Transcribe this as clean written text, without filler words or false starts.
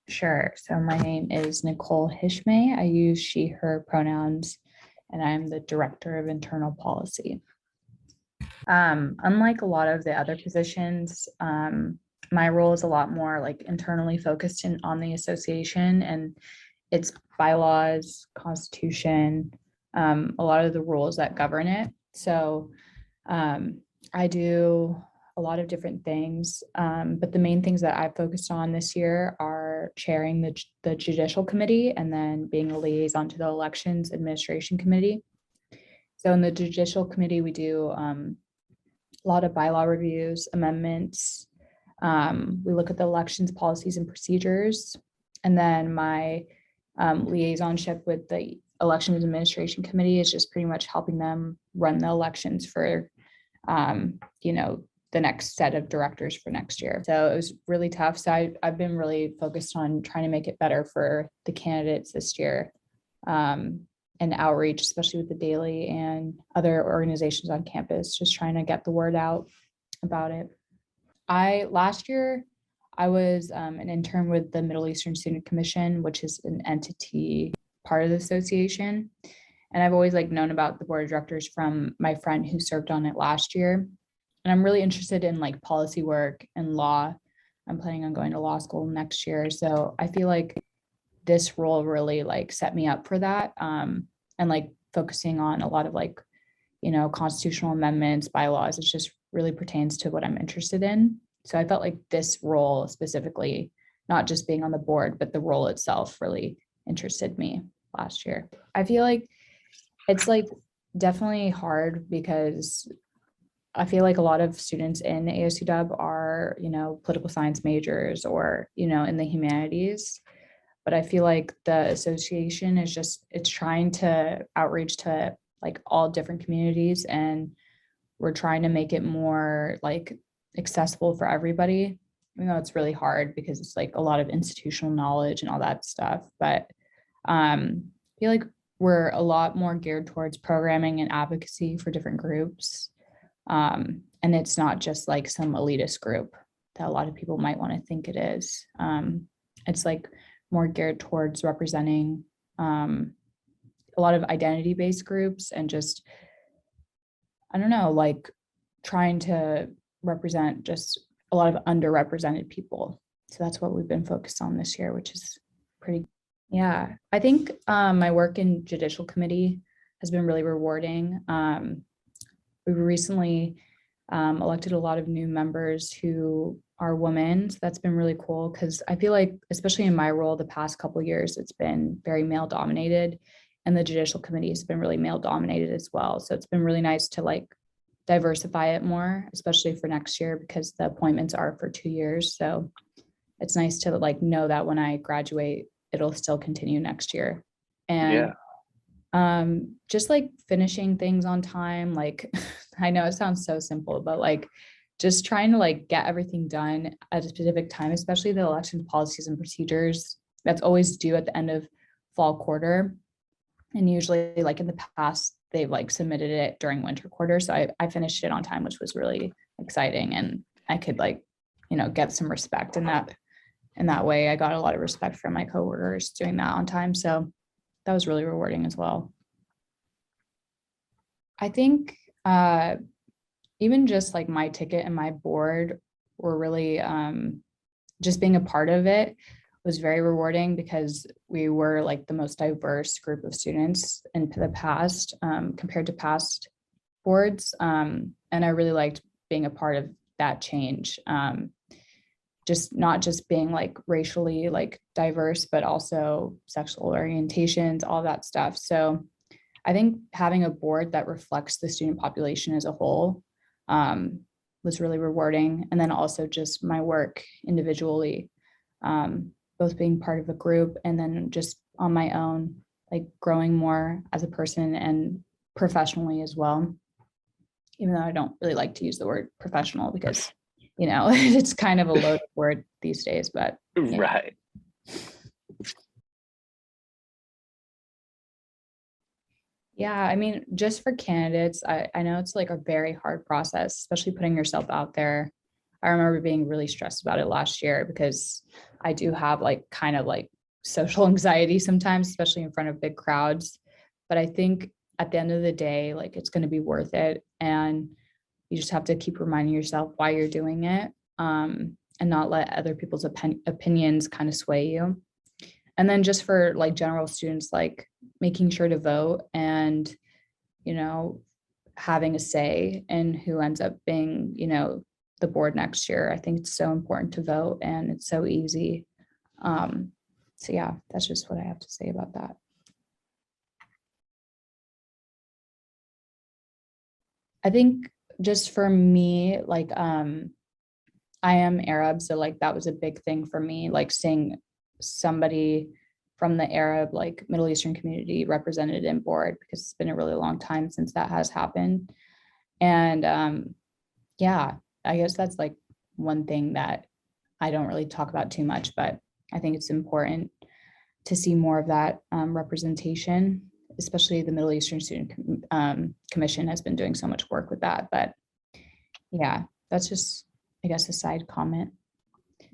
Sure. So my name is Nicole Hishmay. I use she, her pronouns, and I'm the Director of Internal Policy. Unlike a lot of the other positions, my role is a lot more like internally focused on the association and its bylaws, constitution, a lot of the rules that govern it. So I do a lot of different things, but the main things that I've focused on this year are chairing the Judicial Committee and then being a liaison to the Elections Administration Committee. So in the Judicial Committee, we do a lot of bylaw reviews, amendments. We look at the elections policies and procedures. And then my liaisonship with the Elections Administration Committee is just pretty much helping them run the elections for, the next set of directors for next year. So it was really tough. So I've been really focused on trying to make it better for the candidates this year. And outreach, especially with the Daily and other organizations on campus, just trying to get the word out about it. Last year, I was an intern with the Middle Eastern Student Commission, which is an entity part of the association. And I've always known about the board of directors from my friend who served on it last year. And I'm really interested in policy work and law. I'm planning on going to law school next year. So I feel like this role really set me up for that. And focusing on a lot of constitutional amendments, bylaws, it just really pertains to what I'm interested in. So I felt like this role specifically, not just being on the board, but the role itself really interested me last year. I feel like it's definitely hard because I feel like a lot of students in ASUW are, political science majors or, in the humanities. But I feel like the association is it's trying to outreach to all different communities, and we're trying to make it more accessible for everybody. Even though it's really hard because it's a lot of institutional knowledge and all that stuff. But I feel like we're a lot more geared towards programming and advocacy for different groups. And it's not just some elitist group that a lot of people might want to think it is. It's more geared towards representing a lot of identity-based groups and just, I don't know, trying to represent just a lot of underrepresented people. So that's what we've been focused on this year, which is pretty, yeah. I think my work in Judicial Committee has been really rewarding. We recently elected a lot of new members who are women. So that's been really cool because I feel like, especially in my role, the past couple of years, it's been very male dominated, and the Judicial Committee has been really male dominated as well. So it's been really nice to diversify it more, especially for next year because the appointments are for 2 years. So it's nice to know that when I graduate, it'll still continue next year. And just finishing things on time. I know it sounds so simple, but just trying to get everything done at a specific time, especially the election policies and procedures. That's always due at the end of fall quarter. And usually in the past, they've submitted it during winter quarter. So I finished it on time, which was really exciting. And I could get some respect in that way. I got a lot of respect from my coworkers doing that on time. So that was really rewarding as well. I think even just my ticket and my board were really just being a part of it was very rewarding because we were the most diverse group of students in the past compared to past boards. And I really liked being a part of that change. Just not just being racially diverse, but also sexual orientations, all that stuff. So I think having a board that reflects the student population as a whole was really rewarding. And then also just my work individually, both being part of a group and then just on my own, growing more as a person and professionally as well. Even though I don't really like to use the word professional because it's kind of a loaded word these days, but yeah. Right. Yeah, I mean, just for candidates, I know it's a very hard process, especially putting yourself out there. I remember being really stressed about it last year because I do have like kind of like social anxiety sometimes, especially in front of big crowds. But I think at the end of the day, like it's going to be worth it. And you just have to keep reminding yourself why you're doing it, and not let other people's opinions kind of sway you. And then just for like general students, like making sure to vote and, you know, having a say in who ends up being, you know, the board next year. I think it's so important to vote and it's so easy. So yeah, that's just what I have to say about that. I think just for me, like I am Arab, so like that was a big thing for me, like seeing somebody from the Arab, like Middle Eastern community represented in board, because it's been a really long time since that has happened. And yeah, I guess that's like one thing that I don't really talk about too much, but I think it's important to see more of that representation, especially the Middle Eastern Student Commission has been doing so much work with that. But yeah, that's just, I guess, a side comment.